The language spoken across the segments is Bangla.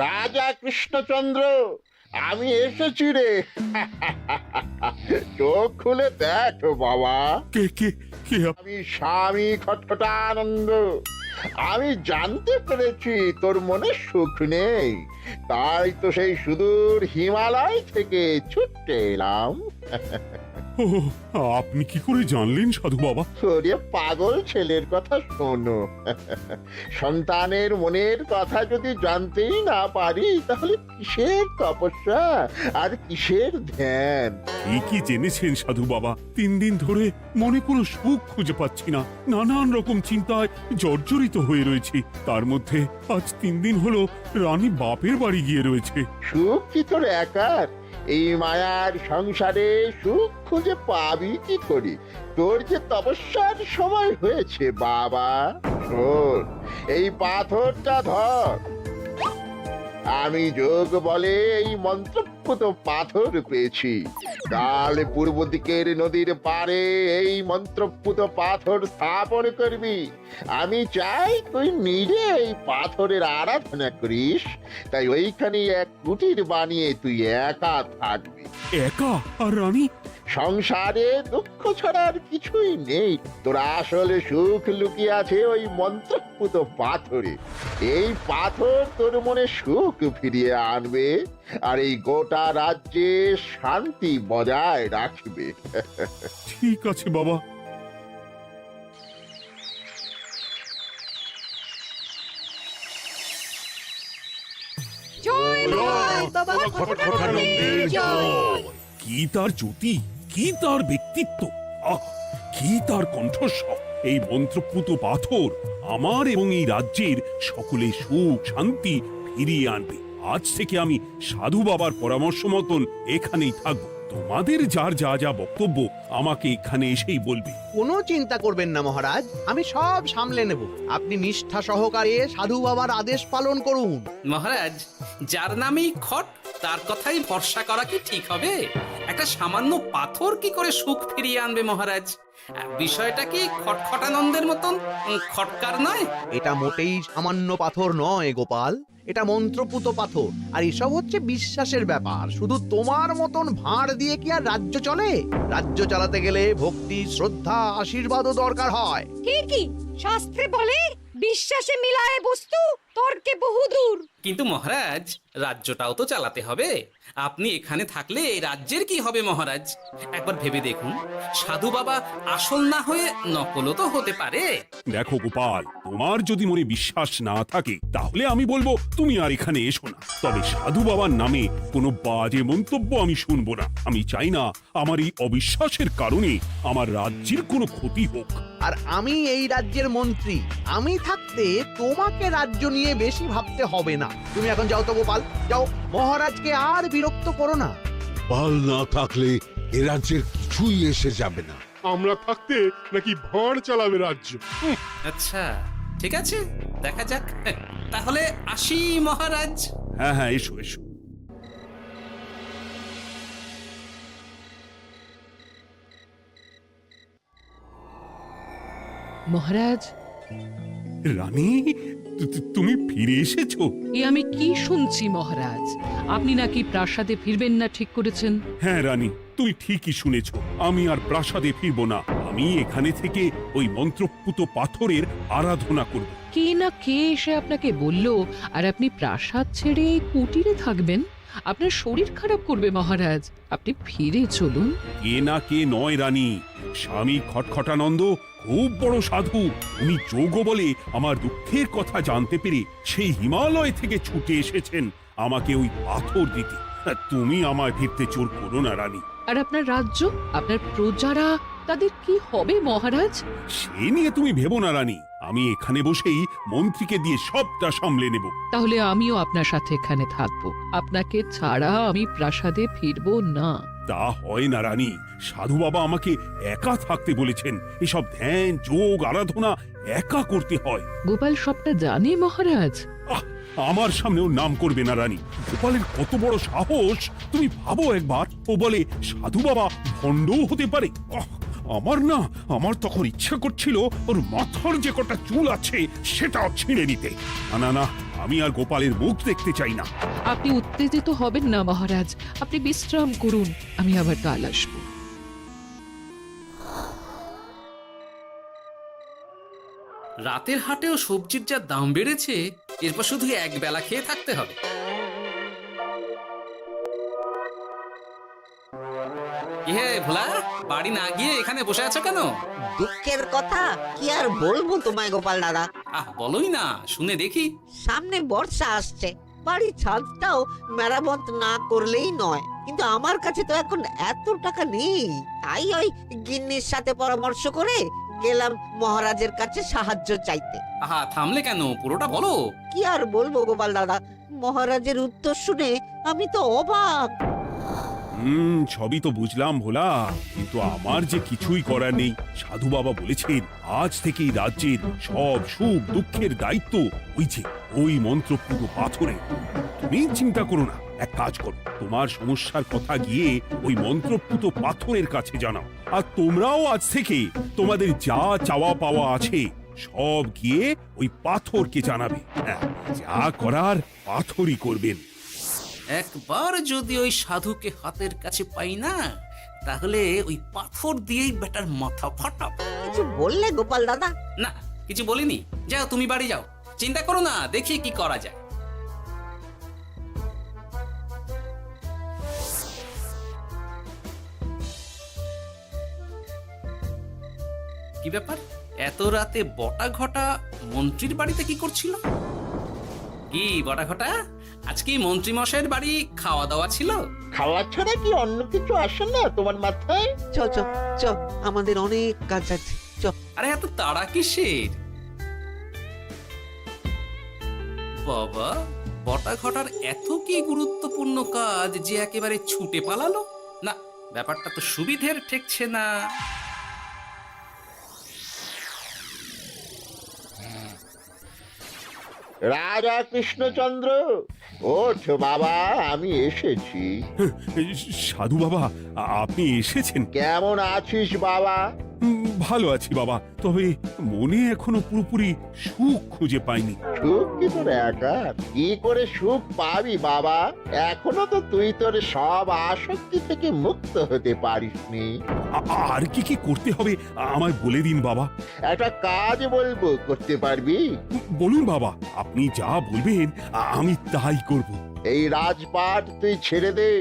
রাজা কৃষ্ণচন্দ্র, আমি এসেছি রে। চোখ খুলে দেখো বাবা, কে কে কে আমি স্বামী খটখটানন্দ। আমি জানতে পেরেছি তোর মনে সুখ নেই, তাই তো সেই সুদূর হিমালয় থেকে ছুটে এলাম। ও, আপনি কি করে জানলেন সাধু বাবা? ওরে পাগল ছেলের কথা শোনো। সন্তানের মনের কথা যদি জানতেই না পারি, তাহলে কিসের তপস্যা আর কিসের ধ্যান? কি জেনেছেন সাধু বাবা? 3 দিন ধরে মনে কোনো সুখ খুঁজে পাচ্ছি না, নানান রকম চিন্তায় জর্জরিত হয়ে রয়েছি। তার মধ্যে আজ 3 দিন হলো রানী বাপের বাড়ি গিয়ে রয়েছে। সুখ কি তোর একার? এই মায়ার সংসারে সুখ খুঁজে পাবি কি করে? তোর যে তপস্যার সময় হয়েছে বাবা। শোন, এই পাথরটা ধর। আমি যোগ বলে এই মন্ত্রপুত পাথর পেয়েছি। কাল পূর্ব দিকের নদীর পাড়ে এই মন্ত্রপুত পাথর স্থাপন করবি। আমি চাই তুই নিজে এই পাথরের আরাধনা করিস। তাই ওইখানে এক কুটির বানিয়ে তুই একা থাকবি। একা? আর রানী? সংসারে দুঃখ ছাড়ার কিছুই নেই। তোর আসলে সুখ লুকিয়ে আছে ওই মন্ত্রপুত পাথরে। এই পাথর তোর মনে সুখ ফিরিয়ে আনবে আর এই গোটা রাজ্যে শান্তি বজায় রাখবে। ঠিক আছে বাবা। জয় বাবা খটখটানন্দের জয়। কি তার জ্যোতি, কি তার ব্যক্তিত্ব, আহ, কি তার কণ্ঠস্বর! এই মন্ত্রপুত পাথর আমার এবং এই রাজ্যের সকলে সুখ শান্তি ফিরিয়ে আনবে। আজ থেকে আমি সাধু বাবার পরামর্শ মতন এখানেই থাকবো। তোমাদের যার যা যা বক্তব্য আমাকে এখানে এসেই বলবে। কোনো চিন্তা করবেন না মহারাজ, আমি সব সামলে নেব। আপনি নিষ্ঠা সহকারে সাধু বাবার আদেশ পালন করুন। মহারাজ, যার নামেই খট তার কথাই ভরসা করা কি ঠিক হবে? একটা সামান্য পাথর কি করে সুখ ফিরিয়ে আনবে মহারাজ? বিষয়টা কি খটখটানন্দের মতন খটকার নয়? এটা মোটেই সামান্য পাথর নয় গোপাল, এটা মন্ত্রপুত পাথর। আর এসব হচ্ছে বিশ্বাসের ব্যাপার। শুধু তোমার মতন ভাঁড় দিয়ে কি আর রাজ্য চলে? রাজ্য চালাতে গেলে ভক্তি, শ্রদ্ধা, আশীর্বাদও দরকার হয়। ঠিকই, শাস্ত্রে বলে বিশ্বাসে মিলায় বস্তু, তর্কে বহুদূর। কিন্তু মহারাজ, রাজ্যটাও তো চালাতে হবে। আপনি এখানে থাকলে এই রাজ্যের কি হবে মহারাজ? একবার ভেবে দেখুন, সাধু বাবা আসল না হয়ে নকলও তো হতে পারে। দেখো গোপাল, তোমার যদি মনে বিশ্বাস না থাকে তাহলে আমি বলবো তুমি আর এখানে এসো না। তবে সাধু বাবার নামে কোনো বাজে মন্তব্য আমি শুনবো না। আমি চাই না আমার এই অবিশ্বাসের কারণে আমার রাজ্যের কোনো ক্ষতি হোক। আর আমি এই রাজ্যের মন্ত্রী, আমি থাকতে তোমাকে রাজ্য নিয়ে বেশি ভাবতে হবে না। তুমি এখন যাও তো গোপাল, যাও। মহারাজকে আর বিরক্ত করো না। পাল না থাকলে এ রাজ্যের কিছুই এসে যাবে না। আমরা থাকতে নাকি ভাঁড় চালাবে রাজ্য? আচ্ছা, ঠিক আছে, দেখা যাক। তাহলে আসি মহারাজ। হ্যাঁ হ্যাঁ, এসো এসো। মহারাজ, রানী, তুমি ফিরে এসেছো? এ আমি কি শুনছি মহারাজ? আপনি নাকি প্রাসাদে ফিরবেন না ঠিক করেছেন? হ্যাঁ রানী, তুমি ঠিকই শুনেছ। আমি আর প্রাসাদে ফিরবো না। আমি এখানে থেকে ওই মন্ত্রপুত পাথরের আরাধনা করব। কে না কে এসে আপনাকে বলল আর আপনি প্রাসাদ ছেড়ে এই কুটিরে থাকবেন? আপনার শরীর খারাপ করবে মহারাজ, আপনি ফিরে চলুন। কে না কে নয় রানী, স্বামী খটখটানন্দ খুব বড় সাধু। উনি যোগ বলে আমার দুঃখের কথা জানতে পেরে সেই হিমালয় থেকে ছুটে এসেছেন আমাকে ওই পাথর দিতে। তুমি আমায় ফিরতে জোর করো না রানী। আর আপনার রাজ্য, আপনার প্রজারা, তাদের কি হবে মহারাজ? সে নিয়ে তুমি ভেবো না রানী, আমি এখানে বসেই মন্ত্রীকে দিয়ে সবটা সামলে নেব। তাহলে আমিও আপনার সাথে এখানে থাকবো। আপনাকে ছাড়া আমি প্রাসাদে ফিরবো না। তা হয় না রানী, সাধু বাবা আমাকে একা থাকতে বলেছেন। এসব ধ্যান যোগ আরাধনা একা করতে হয়। গোপাল সবটা জানে মহারাজ। আহ, আমার সামনেও নাম করবে না রানী। গোপালের কত বড় সাহস তুমি ভাবো একবার। ও বলে সাধু বাবা ভণ্ডও হতে পারে। আমার তখন ইচ্ছা করছিল ওর মাথার যে কটা চুল আছে সেটাও ছিঁড়ে নিতে। না না, আমি আর গোপালের মুখ দেখতে চাই না। আপনি উত্তেজিত হবেন না মহারাজ, আপনি বিশ্রাম করুন, আমি আবার কাল আসবো। রাতের হাটেও সবজির যা দাম বেড়েছে, এরপর শুধু এক বেলা খেয়ে থাকতে হবে। কি হে ভোলা, বাড়ি না গিয়ে এখানে বসে আছো কেন? দুঃখের কথা কি আর বলবো তোমায় গোপাল দাদা। বলোই না, শুনে দেখি। সামনে বর্ষা আসছে, বাড়ির ছাদটাও মেরামত না করলেই নয়। কিন্তু আমার কাছে তো এখন এত টাকা নেই, তাই ওই গিন্নির সাথে পরামর্শ করে গেলাম মহারাজের কাছে সাহায্য চাইতে। থামলে কেন, পুরোটা বলো। কি আর বলবো গোপাল দাদা, মহারাজের উত্তর শুনে আমি তো অবাক। সবই তো বুঝলাম ভোলা, কিন্তু আমার যে কিছুই করার নেই। সাধু বাবা বলেছেন আজ থেকেই রাজ্যের সব সুখ দুঃখের দায়িত্ব ওই মন্ত্রপুত পাথরে। তুমি চিন্তা করো না, এক কাজ করো, তোমার সমস্যার কথা গিয়ে ওই মন্ত্রপুত পাথরের কাছে জানাও। আর তোমরাও আজ থেকে তোমাদের যা চাওয়া পাওয়া আছে সব গিয়ে ওই পাথরকে জানাবে। হ্যাঁ, যা করার পাথরই করবেন। একবার যদি ওই সাধুকে হাতের কাছে পাই না, তাহলে ওই পাথর দিয়েই বেটার মাথা ফাটাবো। কিছু বললে গোপাল দাদা? না, কিছু বলিনি। যাও, তুমি বাড়ি যাও, চিন্তা করো না, দেখি কি করা যায়। কি ব্যাপার, এত রাতে বটা ঘটা মন্ত্রীর বাড়িতে কি করছিল? কি বটা ঘটা, আজকে মন্ত্রী মশাইয়ের বাড়ি খাওয়া দাওয়া ছিল? খাওয়া ছাড়া কি অন্য কিছু আসে না তোমার মাথায়? চ চ চ, আমাদের অনেক কাজ আছে, চ। আরে এত তাড়া কিসের? বাবা, বটা ঘটার এত কি গুরুত্বপূর্ণ কাজ যে একেবারে ছুটে পালালো? না, ব্যাপারটা তো সুবিধের ঠেকছে না। রাজা কৃষ্ণচন্দ্র, ওঠ বাবা, আমি এসেছি। সাধু বাবা, আপনি এসেছেন? কেমন আছিস বাবা? ভালো আছি বাবা, তবে মনে এখনো পুরোপুরি সুখ খুঁজে পাইনি। সুখ কি তোর একার? কি করে সুখ পাবি বাবা? এখনো তো তুই তোর সব আসক্তি থেকে মুক্ত হতে পারিসনি। আর কি কি করতে হবে আমায় বলে দিন বাবা। একটা কাজ বলবো, করতে পারবি? বলুন বাবা, আপনি যা বলবেন আমি তাই করব। এই রাজপাট তুই ছেড়ে দে,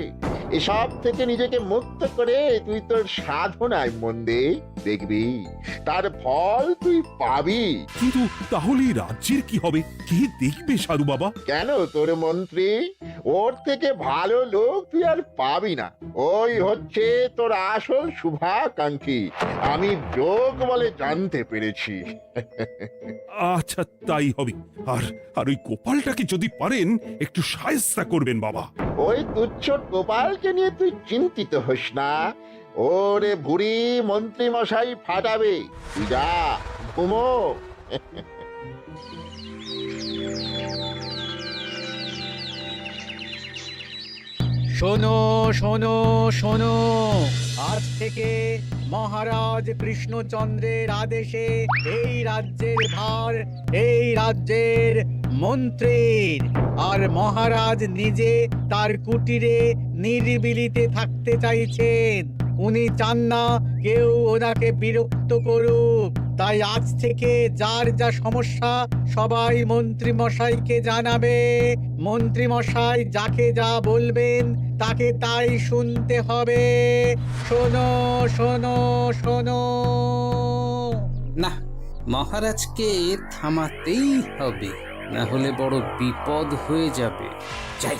এসব থেকে নিজেকে মুক্ত করে তুই তোর সাধনায় মন দে, দেখবি তার ফল তুই পাবি। কিন্তু তাহলে রাজ্যের কি হবে? কে দেখবে সাধু বাবা? কেন, তোর মন্ত্রী? ওর থেকে ভালো লোক তুই আর পাবি না। ওই হচ্ছে তোর আসল শুভাকাঙ্ক্ষী, আমি যোগ বলে জানতে পেরেছি। আচ্ছা, তাই হবে। আর ওই গোপালটাকে যদি পারেন একটু সাহায্য করবেন বাবা। ওই তুচ্ছ গোপালকে নিয়ে তুই চিন্তিত হোস না, ওরে বুড়ি মন্ত্রী মশাই ফাটাবে। তুই যা, ঘুমো। শোনো শোনো শোনো, আজ থেকে মহারাজ কৃষ্ণচন্দ্রের আদেশে এই রাজ্যের ভার এই রাজ্যের মন্ত্রীর। আর মহারাজ নিজে তার কুটিরে নিরিবিলিতে থাকতে চাইছেন। উনি চান না কেউ ওনাকে বিরক্ত করুক। তাই আজ থেকে যার যা সমস্যা সবাই মন্ত্রী মশাইকে জানাবে। মন্ত্রী মশাই যাকে যা বলবেন তাকে তাই শুনতে হবে। শোনো শোনো শোনো। না, মহারাজকে থামাতেই হবে, না হলে বড় বিপদ হয়ে যাবে। যাই।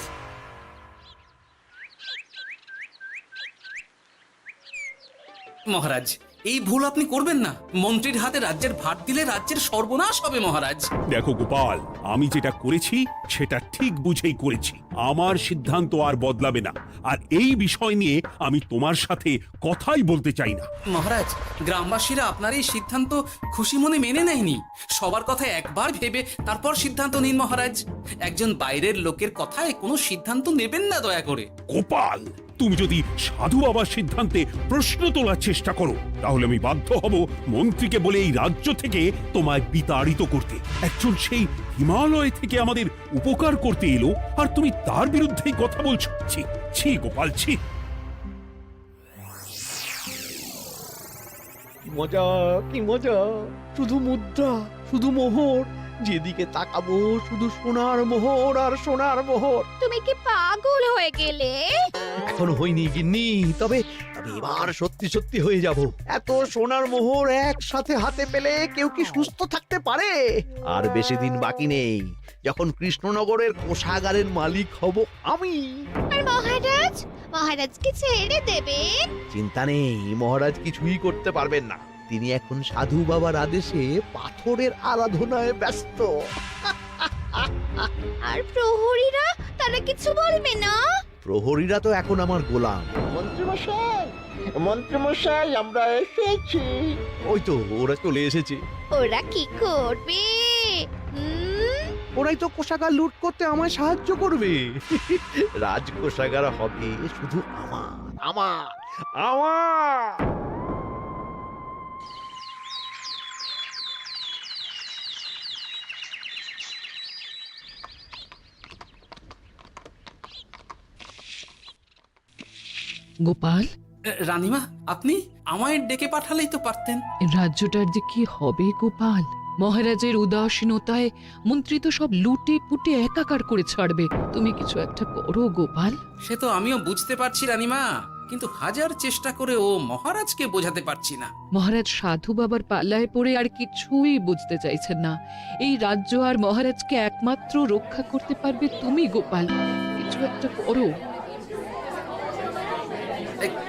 মহারাজ, এই ভুল আপনি করবেন না। মন্ত্রীর হাতে রাজ্যের ভার দিলে রাজ্যের সর্বনাশ হবে মহারাজ। দেখো গোপাল, আমি যেটা করেছি সেটা ঠিক বুঝেই করেছি। আমার সিদ্ধান্ত আর বদলাবে না। আর এই বিষয় নিয়ে আমি তোমার সাথে কথাই বলতে চাই না। মহারাজ, গ্রামবাসীরা আপনার এই সিদ্ধান্ত খুশি মনে মেনে নেয়নি। সবার কথা একবার ভেবে তারপর সিদ্ধান্ত নিন মহারাজ। একজন বাইরের লোকের কথায় কোনো সিদ্ধান্ত নেবেন না দয়া করে। গোপাল, তুমি যদি সাধু বাবার সিদ্ধান্তে প্রশ্ন তোলার চেষ্টা করো তাহলে আমি বাধ্য হব মন্ত্রীকে বলে এই রাজ্য থেকে তোমায় বিতাড়িত করতে। একজন সেই হিমালয় থেকে আমাদের উপকার করতে এলো আর তুমি তার বিরুদ্ধেই কথা বলছো। ছি ছি গোপাল, ছি। মজা, কি মজা! শুধু মুদ্রা, শুধু মোহর, যেদিকে তাকাবো শুধু সোনার মোহর আর সোনার মোহর। তুমি কি পাগল হয়ে গেলে? এখনো হয়নি গিন্নি, তবে এবার সত্যি সত্যি হয়ে যাব। এত সোনার মোহর একসাথে হাতে পেলে কেউ কি সুস্থ থাকতে পারে? আর বেশি দিন বাকি নেই যখন কৃষ্ণনগরের কোষাগারের মালিক হব আমি। আর মহারাজকে ছেড়ে দেবেন? চিন্তা নেই, মহারাজ কিছুই করতে পারবেন না। তিনি এখন সাধু বাবার আদেশে পাথরের আরাধনায় ব্যস্ত। আর প্রহরীরা, তারা কিছু বলবে না? প্রহরীরা তো এখন আমার গোলাম। মন্ত্রীমশাই, আমরা এসেছি। ওই তো ওরা চলে এসেছে। ওরা কি করবে? ওরাই তো কোষাগার লুট করতে আমায় সাহায্য করবে। রাজ কোষাগার হবে শুধু আমার, আমার, আমার। গোপাল, রানীমা, আপনি আমায় ডেকে পাঠালেই তো পারতেন। রাজ্যটার যে কি হবে গোপাল? মহারাজের উদাসীনতায় মন্ত্রী তো সব লুটে পুটে একাকার করে ছাড়বে। তুমি কিছু একটা করো গোপাল। সে তো আমিও বুঝতে পারছি রানীমা, কিন্তু হাজার চেষ্টা করে ও মহারাজকে বোঝাতে পারছি না। মহারাজ সাধু বাবার পাল্লায় পড়ে আর কিছুই বুঝতে চাইছেন না। এই রাজ্য আর মহারাজকে একমাত্র রক্ষা করতে পারবে তুমি গোপাল। কিছু একটা করো।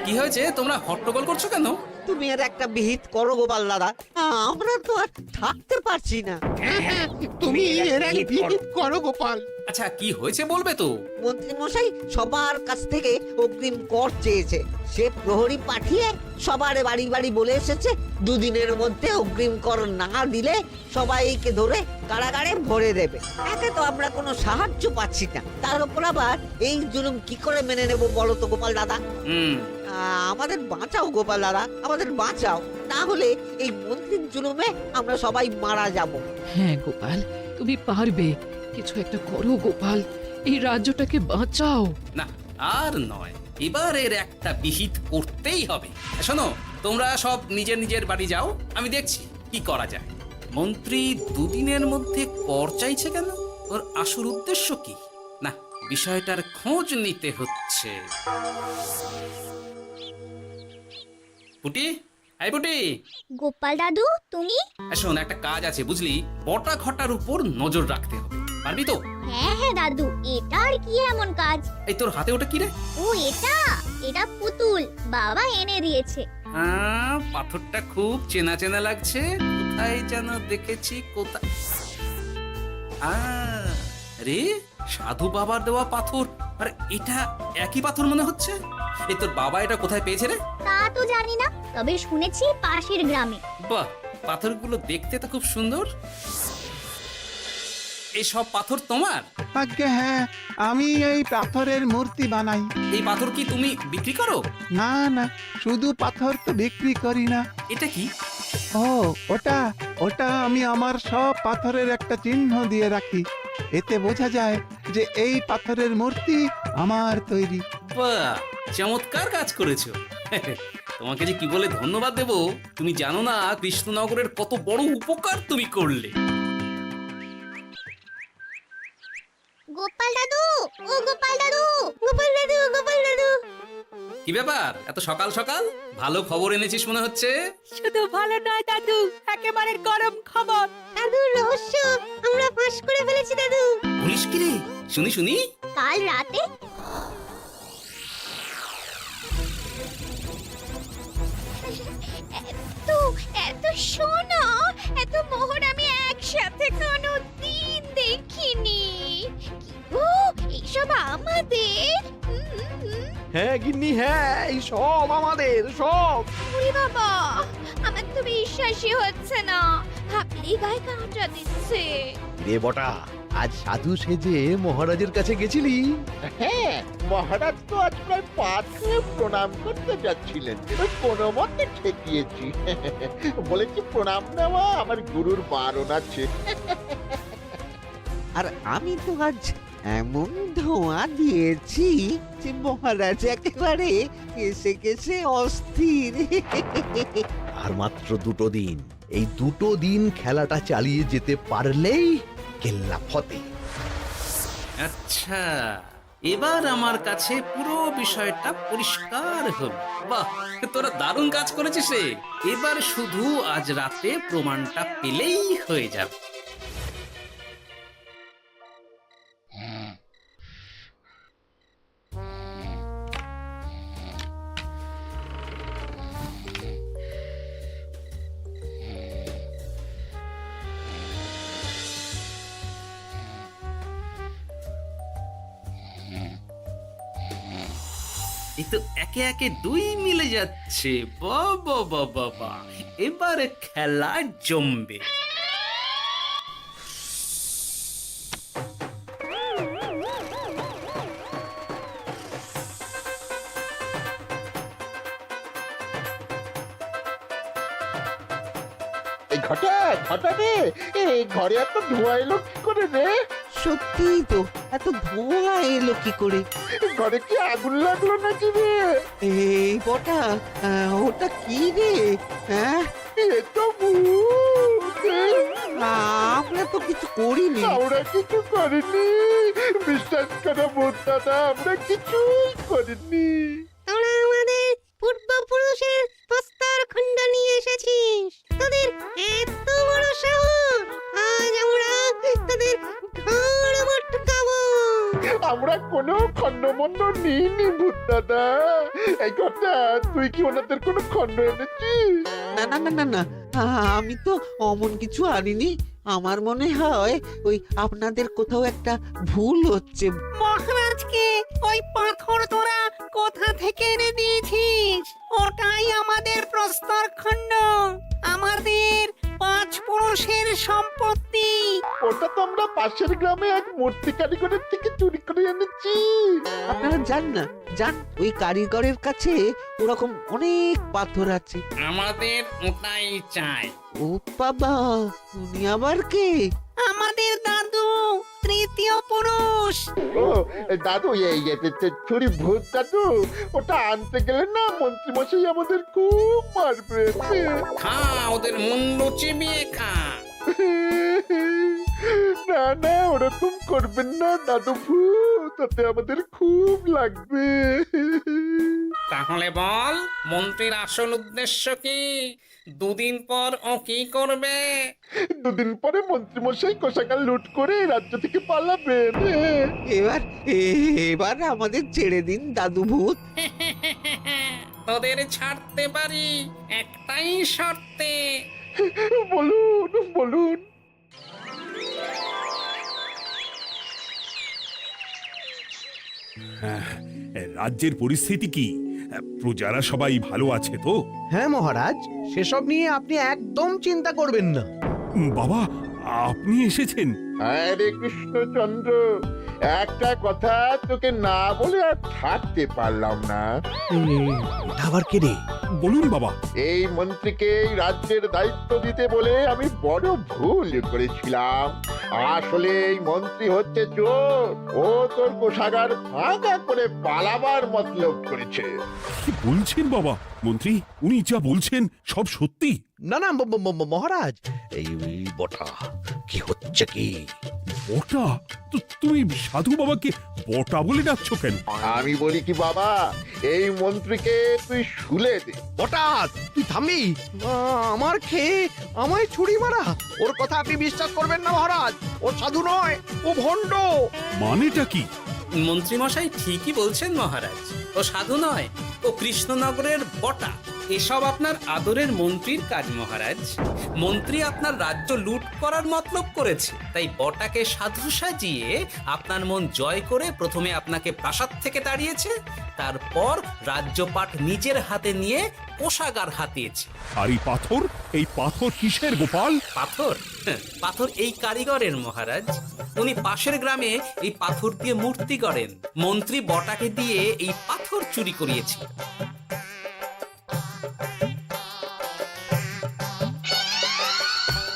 কি হয়েছে, তোমরা হট্টগোল করছো কেন? তুমি আর একটা বিহিত করো গোপাল দাদা, আমরা তো আর থাকতে পারছি না। তুমি এর এক বিহিত করো গোপাল। আচ্ছা, কি হয়েছে বলবে তো? মন্ত্রী মশাই সবার কাছ থেকে অগ্রিম কর চেয়েছে। সে প্রহরী পাঠিয়ে সবার বাড়ি বাড়ি বলে এসেছে দুদিনের মধ্যে অগ্রিম কর না দিলে সবাইকে ধরে কারাগারে ভরে দেবে। একে তো আমরা কোনো সাহায্য পাচ্ছি না, তার উপর আবার এই জুলুম কি করে মেনে নেব বলো তো গোপাল দাদা? আমাদের বাঁচাও গোপাল দাদা, আমাদের বাঁচাও, না হলে এই মন্ত্রীর জুলুমে আমরা সবাই মারা যাব। হ্যাঁ গোপাল, তুমি পারবে। কিছু একটা করো গোপাল, এই রাজ্যটাকে বাঁচাও। না, আর নয়, এবার এর একটা বিহিত করতেই হবে। শোনো, তোমরা সব নিজের নিজের বাড়ি যাও, আমি দেখছি কি করা যায়। মন্ত্রী দুদিনের মধ্যে কর চাইছে কেন? ওর আসল উদ্দেশ্য কি? না, বিষয়টার খোঁজ নিতে হচ্ছে। পুটি, এই পুটি। গোপাল দাদু, তুমি? শোন, একটা কাজ আছে বুঝলি, বটা ঘটার উপর নজর রাখতে হবে। পারবি তো? হ্যাঁ হ্যাঁ দাদু, এটা আর কি এমন কাজ? এই তোর হাতে ওটা কি রে? ও এটা পুতুল, বাবা এনে দিয়েছে। পাথরটা খুব চেনা চেনা লাগছে, কোথায় যেন দেখেছি। কোথায়? রে, সাধু বাবার দেওয়া পাথর। আর এটা একই পাথর মনে হচ্ছে। এই তোর বাবা এটা কোথায় পেয়েছে রে? তা তো জানি না, তবে শুনেছি পাশের গ্রামে। বাহ, পাথরগুলো দেখতে তো খুব সুন্দর। এই সব পাথর তোমার? আজ্ঞে হ্যাঁ, আমি এই পাথরের মূর্তি বানাই। এই পাথর কি তুমি বিক্রি করো? না না, শুধু পাথর তো বিক্রি করি না। এটা কি? ও, ওটা আমি আমার সব পাথরের একটা চিহ্ন দিয়ে রাখি। এতে বোঝা যায় যে এই পাথরের মূর্তি আমার তৈরি। বাহ, চমৎকার কাজ করেছো। তোমাকে যে কি বলে ধন্যবাদ দেব তুমি জানো না। কৃষ্ণনগরের কত বড় উপকার তুমি করলে। গোপাল দাদু, ও গোপাল দাদু, গোপাল দাদু, গোপাল দাদু। কি ব্যাপার, এত সকাল সকাল? ভালো খবর এনেছিস মনে হচ্ছে। শুধু ভালো নয় দাদু, একেবারে গরম খবর। দাদু, রহস্য আমরা ফাঁস করে ফেলেছি দাদু। বলিস কি রে? শুনি শুনি। কাল রাতে এত সোনা, এত মোহর আমি একসাথে কোনোদিন দেখিনি। ও, এইসব আমাদের? হ্যাঁ গিন্নি, হ্যাঁ, এই সব আমাদের, সব। ওরে বাবা, আমার তো বিশ্বাসই হচ্ছে না, ভাবলেই গায়ে কাঁটা দিচ্ছে। রে বটা, আজ সাধু সেজে মহারাজের কাছে গেছিলি? হ্যাঁ, মহারাজ তো আজ প্রায় পা ছুঁয়ে প্রণাম করতে যাচ্ছিলেন, ওই কোনো মতে ঠেকিয়েছি। বলেছি প্রণাম নেওয়া আমার গুরুর বারণ আছে। আর আমি তো আজ এমন ধোঁয়া দিয়েছি যে মহারাজ একেবারে কেসে কেসে অস্থির। আর মাত্র 2 দিন, এই 2 দিন খেলাটা চালিয়ে যেতে পারলেই কেল্লা ফতে। আচ্ছা, এবার আমার কাছে পুরো বিষয়টা পরিষ্কার হলো। বাহ, তোরা দারুণ কাজ করেছিস রে। এবার শুধু আজ রাতে প্রমাণটা পেলেই হয়ে যাবে। এই তো একে একে 2 মিলে যাচ্ছে। বাবা বাবা বাবা, এবার খেলা জমবে। এই ঘটা ঘটা রে, এই ঘরে এত ধোঁয়া এলো কি করে রে? সত্যিই তো, এত ধোঁয়া এলো কি করে? ঘরে কি আগুন লাগলো নাকি রে? এই বটা, ওটা কি রে? হ্যাঁ, এ তো ভূত। আমরা তো কিছু করিনি। আমরা কিছু করিনি, বিশ্বাস করো ভূত দাদা, আমরা কিছুই করিনি। তোরা আমাদের পূর্বপুরুষের প্রস্তর খণ্ড নিয়ে এসেছিস। তোদের এত বড় সাহস, আজ আমরা তোদের ঘাড় মটকাবো। আমরা কোনো খণ্ডমণ্ড নিইনি ভূত দাদা। এই কথা, তুই কি ওনাদের কোনো খণ্ড এনেছিস? না না না না না, আমি তো অমন কিছু আনিনি। আমার মনে হয় ওই আপনাদের কোথাও একটা ভুল হচ্ছে। মহারাজকে ওই পাথর তোরা কোথা থেকে এনে দিয়েছিস? ওটাই আমাদের প্রস্তর খণ্ড, আমাদের 5 পুরুষের সম্পত্তি। ওটা তো আমরা পাশের গ্রামে এক মূর্তি কারিগরের থেকে চুরি করে এনেছি। আপনারা যান না, যান, ওই কারিগরের কাছে ওরকম অনেক পাথর আছে। আমাদের ওটাই চাই। ও বাবা, উনি আবার কে? আমাদের দাদু, তৃতীয় পুরুষ। ও দাদু, এই চুরি ভূত দাদু, ওটা আনতে গেলে না মন্ত্রী মশাই আমাদের খুব মারবে। খা, ওদের মুন্ডু চিবিয়ে খা। না না, ওরকম করবেন না দাদু ভূত, তাতে আমাদের খুব লাগবে। তাহলে বল, মন্ত্রীর আসল উদ্দেশ্য কি? 2 দিন পর ও কি করবে? 2 দিন পরে মন্ত্রী মশাই কোষাগার লুট করে রাজ্য থেকে পালাবেন। এবার এবার আমাদের ছেড়ে দিন দাদু ভূত। তোদের ছাড়তে পারি একটাই শর্তে। বলুন বলুন। রাজ্যের পরিস্থিতি কি? প্রজারা সবাই ভালো আছে তো? হ্যাঁ মহারাজ, সেসব নিয়ে আপনি একদম চিন্তা করবেন না। বাবা, আপনি এসেছেন? আরে কৃষ্ণচন্দ্র, একটা কথা তোকে না বলে আর থাকতে পারলাম না। এটা আবার কে রে? বলুন বাবা। এই মন্ত্রীকে এই রাজ্যের দায়িত্ব দিতে বলে আমি বড় ভুল করেছিলাম। আসলে এই মন্ত্রী হচ্ছে চোর, ও তোর কোষাগার ফাঁকা করে পালাবার মতলব করেছে। কি বলছেন বাবা? মন্ত্রী, উনি যা বলছেন সব সত্যি? না না মহারাজ, এই বটা কি হচ্ছে কি? বটা? তো তুমি সাধু বাবাকে বটা বলে ডাকছো কেন? আমি বলি কি বাবা, এই মন্ত্রীকে তুই শুলে দে। বটা, তুই থামবি? আমার খেয়ে আমায় ছুরি মারা? ওর কথা আপনি বিশ্বাস করবেন না মহারাজ, ও সাধু নয়, ও ভণ্ড। মানেটা কি? মন্ত্রী মশাই ঠিকই বলছেন মহারাজ, ও সাধু নয়, ও কৃষ্ণনগরের বটা। এসব আপনার আদরের মন্ত্রীর কাজ মহারাজ। মন্ত্রী আপনার রাজ্য লুট করার মতলব করেছে, তাই বটাকে সাধু সাজিয়ে আপনার মন জয় করে প্রথমে আপনাকে প্রাসাদ থেকে তাড়িয়েছে, তারপর রাজ্যপাট নিজের হাতে নিয়ে কোষাগার হাতিয়েছে। আর এই পাথর, এই পাথর কিসের গোপাল? পাথর পাথর এই কারিগরের মহারাজ। উনি পাশের গ্রামে এই পাথর দিয়ে মূর্তি গড়েন। মন্ত্রী বটাকে দিয়ে এই পাথর চুরি করিয়েছে।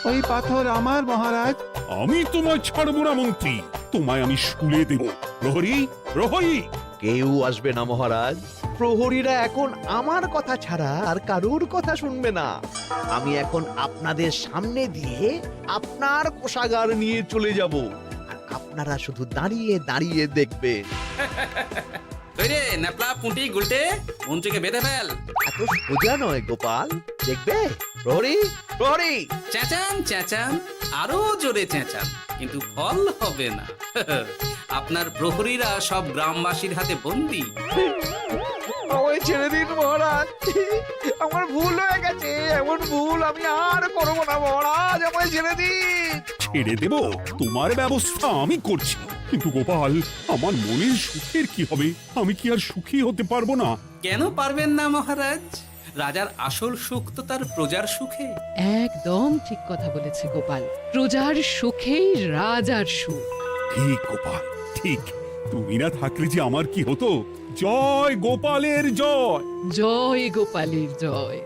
ওই পাথর আমার মহারাজ। আমি তোমায় ছাড়বো না মন্ত্রী, তোমায় আমি শুলে দেব। প্রহরী, প্রহরী! কেউ আসবে না মহারাজ। প্রহরীরা এখন আমার কথা ছাড়া আর কারুর কথা শুনবে না। আমি এখন আপনাদের সামনে দিয়ে আপনার কোষাগার নিয়ে চলে যাব, আর আপনারা শুধু দাঁড়িয়ে দাঁড়িয়ে দেখবেন। রে ন্যাপলা পুঁটি গুলটে, মন্ত্রীকে বেঁধে ফেল। এত সোজা নয় গোপাল, দেখবে? প্রহরী, প্রহরী! চেঁচান চেঁচান, আরো জোরে চেঁচান, কিন্তু ফল হবে না। আপনার প্রহরীরা সব গ্রামবাসীর হাতে বন্দী। আমায় ছেড়ে দিন মহারাজ, আমার ভুল হয়ে গেছে। এমন ভুল আমি আর করবো না মহারাজ, আমায় ছেড়ে দিন। ছেড়ে দেব? তোমার ব্যবস্থা আমি করছি। কিন্তু গোপাল, আমার মনের সুখের কি হবে? আমি কি আর সুখী হতে পারবো না? কেন পারবেন না মহারাজ? রাজার আসল সুখ তো তার প্রজার সুখে। একদম ঠিক কথা বলেছে গোপাল। প্রজার সুখেই রাজার সুখ। ঠিক গোপাল, ঠিক। তুমি না থাকলে যে আমার কি হতো? জয় গোপালের জয়! জয় গোপালের জয়।